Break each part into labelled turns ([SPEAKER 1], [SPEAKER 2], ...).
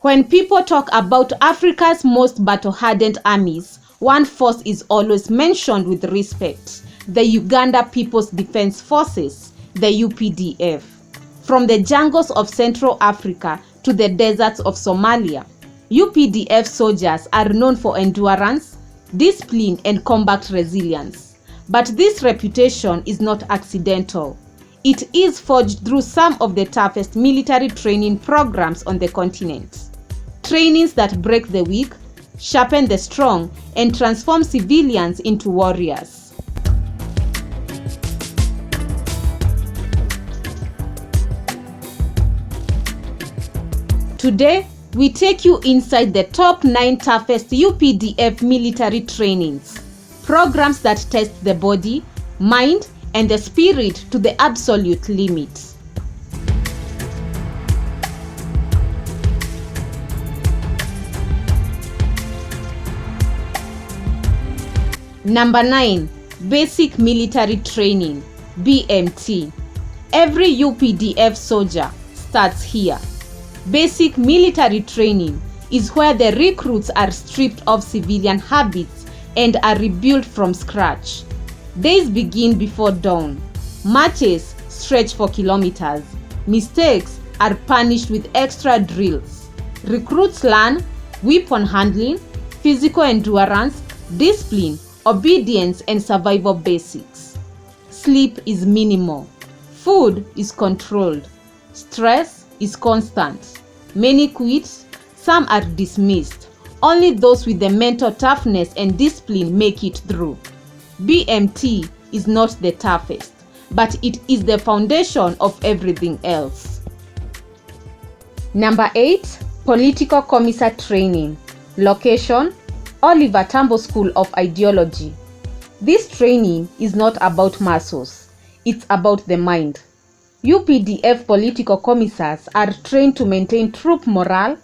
[SPEAKER 1] When people talk about Africa's most battle-hardened armies, one force is always mentioned with respect: the Uganda People's Defense Forces, the UPDF. From the jungles of Central Africa to the deserts of Somalia, UPDF soldiers are known for endurance, discipline, and combat resilience. But this reputation is not accidental. It is forged through some of the toughest military training programs on the continent. Trainings that break the weak, sharpen the strong, and transform civilians into warriors. Today, we take you inside the top 9 toughest UPDF military trainings, programs that test the body, mind, and the spirit to the absolute limit. Number 9. Basic Military Training, BMT. Every UPDF soldier starts here. Basic military training is where the recruits are stripped of civilian habits and are rebuilt from scratch. Days begin before dawn. Marches stretch for kilometers. Mistakes are punished with extra drills. Recruits learn weapon handling, physical endurance, discipline, obedience, and survival basics. Sleep is minimal. Food is controlled. Stress is constant. Many quit, some are dismissed. Only those with the mental toughness and discipline make it through. BMT is not the toughest, but it is the foundation of everything else. Number 8. Political Commissar Training. Location: Oliver Tambo School of Ideology. This training is not about muscles, it's about the mind. UPDF political commissars are trained to maintain troop morale,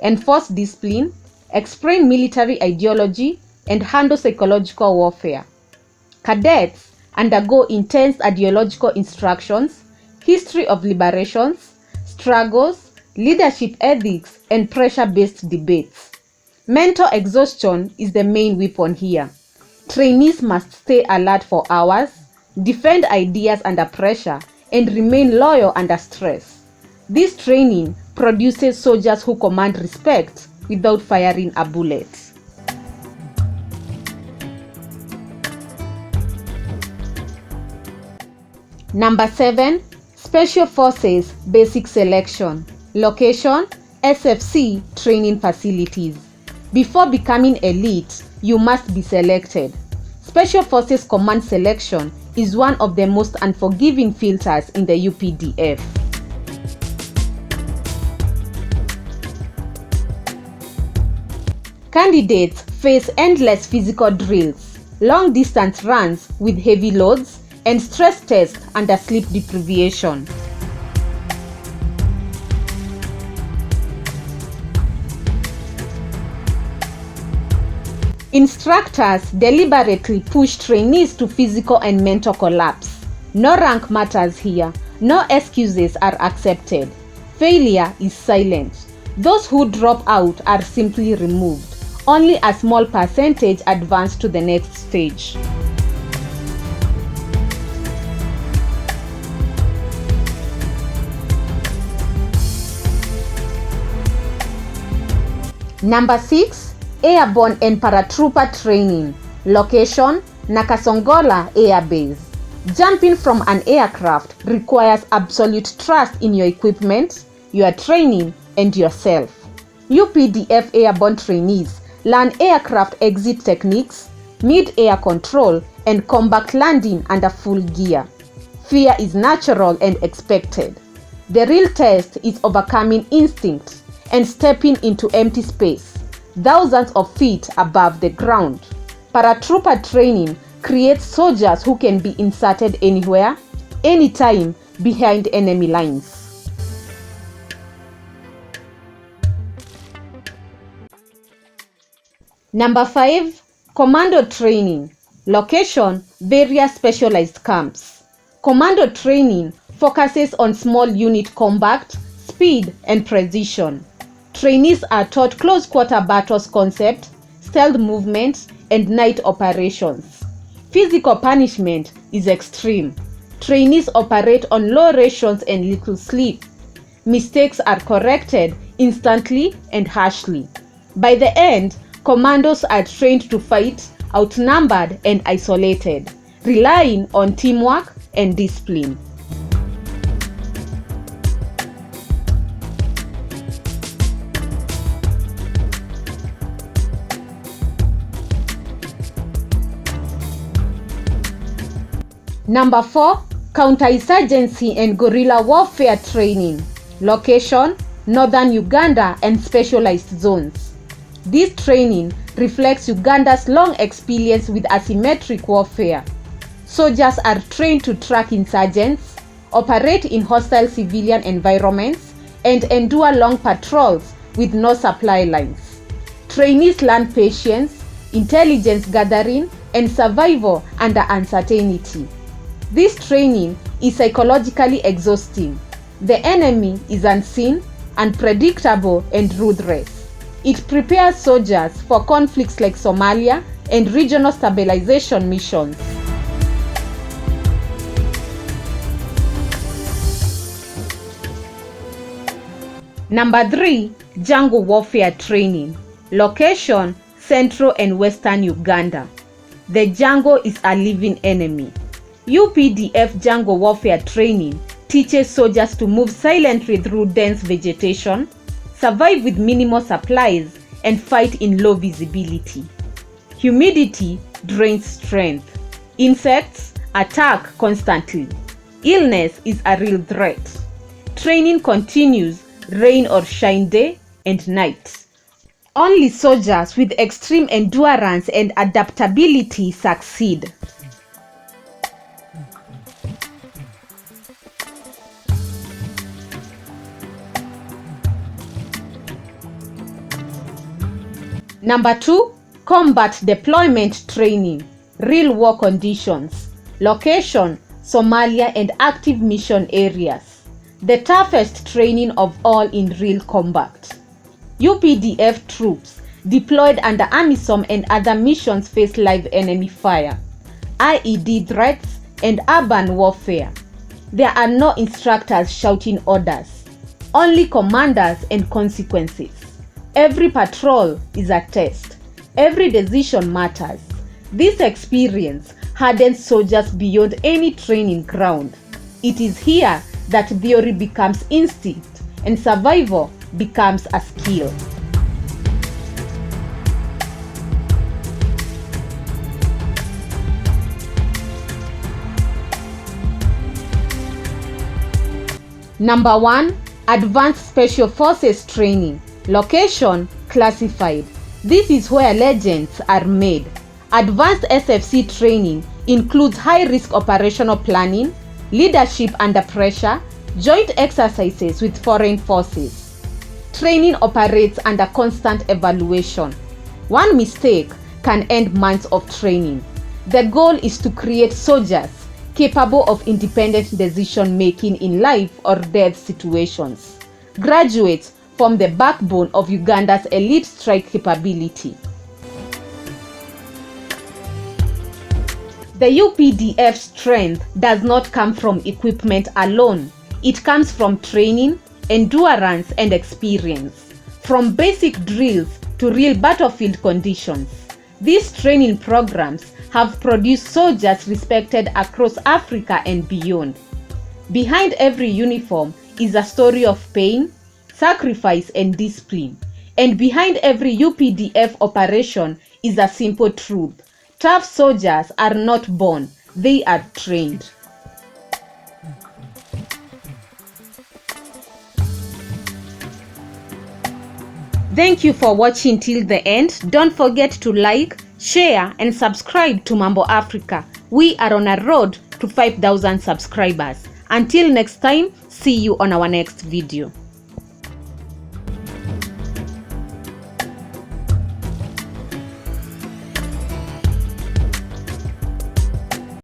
[SPEAKER 1] enforce discipline, explain military ideology, and handle psychological warfare. Cadets undergo intense ideological instructions, history of liberations, struggles, leadership ethics, and pressure-based debates. Mental exhaustion is the main weapon here. Trainees must stay alert for hours, defend ideas under pressure, and remain loyal under stress. This training produces soldiers who command respect without firing a bullet. Number 7. Special Forces Basic Selection. Location: SFC Training Facilities. Before becoming elite, you must be selected. Special Forces Command selection is one of the most unforgiving filters in the UPDF. Candidates face endless physical drills, long distance runs with heavy loads, and stress tests under sleep deprivation. Instructors deliberately push trainees to physical and mental collapse. No rank matters here. No excuses are accepted. Failure is silent. Those who drop out are simply removed. Only a small percentage advance to the next stage. Number 6. Airborne and Paratrooper Training. Location: Nakasongola Air Base. Jumping from an aircraft requires absolute trust in your equipment, your training, and yourself. UPDF airborne trainees learn aircraft exit techniques, mid-air control, and combat landing under full gear. Fear is natural and expected. The real test is overcoming instinct and stepping into empty space, thousands of feet above the ground. Paratrooper training creates soldiers who can be inserted anywhere, anytime, behind enemy lines. Number 5. Commando Training. Location: various specialized camps. Commando training focuses on small unit combat, speed, and precision. Trainees are taught close quarter battles concept, stealth movements, and night operations. Physical punishment is extreme. Trainees operate on low rations and little sleep. Mistakes are corrected instantly and harshly. By the end, commandos are trained to fight outnumbered and isolated, relying on teamwork and discipline. Number 4. Counterinsurgency and guerrilla warfare training. Location: Northern Uganda and specialized zones. This training reflects Uganda's long experience with asymmetric warfare. Soldiers are trained to track insurgents, operate in hostile civilian environments, and endure long patrols with no supply lines. Trainees learn patience, intelligence gathering, and survival under uncertainty. This training is psychologically exhausting. The enemy is unseen, unpredictable, and ruthless. It prepares soldiers for conflicts like Somalia and regional stabilization missions. Number 3. Jungle warfare training. Location: Central and Western Uganda. The jungle is a living enemy. UPDF jungle warfare training teaches soldiers to move silently through dense vegetation, survive with minimal supplies, and fight in low visibility. Humidity drains strength. Insects attack constantly. Illness is a real threat. Training continues rain or shine, day and night. Only soldiers with extreme endurance and adaptability succeed. Number 2. Combat deployment training. Real war conditions. Location: Somalia and active mission areas. The toughest training of all in real combat. UPDF troops deployed under AMISOM and other missions face live enemy fire, IED threats, and urban warfare. There are no instructors shouting orders, only commanders and consequences. Every patrol is a test. Every decision matters. This experience hardens soldiers beyond any training ground. It is here that theory becomes instinct and survival becomes a skill. Number 1. Advanced Special Forces training. Location: classified. This is where legends are made. Advanced SFC training includes high-risk operational planning, leadership under pressure, joint exercises with foreign forces. Training operates under constant evaluation. One mistake can end months of training. The goal is to create soldiers capable of independent decision-making in life or death situations. Graduates form the backbone of Uganda's elite strike capability. The UPDF strength does not come from equipment alone. It comes from training, endurance, and experience. From basic drills to real battlefield conditions. These training programs have produced soldiers respected across Africa and beyond. Behind every uniform is a story of pain, sacrifice, and discipline. And behind every UPDF operation is a simple truth. Tough soldiers are not born, they are trained. Thank you for watching till the end. Don't forget to like, share, and subscribe to Mambo Africa. We are on a road to 5,000 subscribers. Until next time, see you on our next video.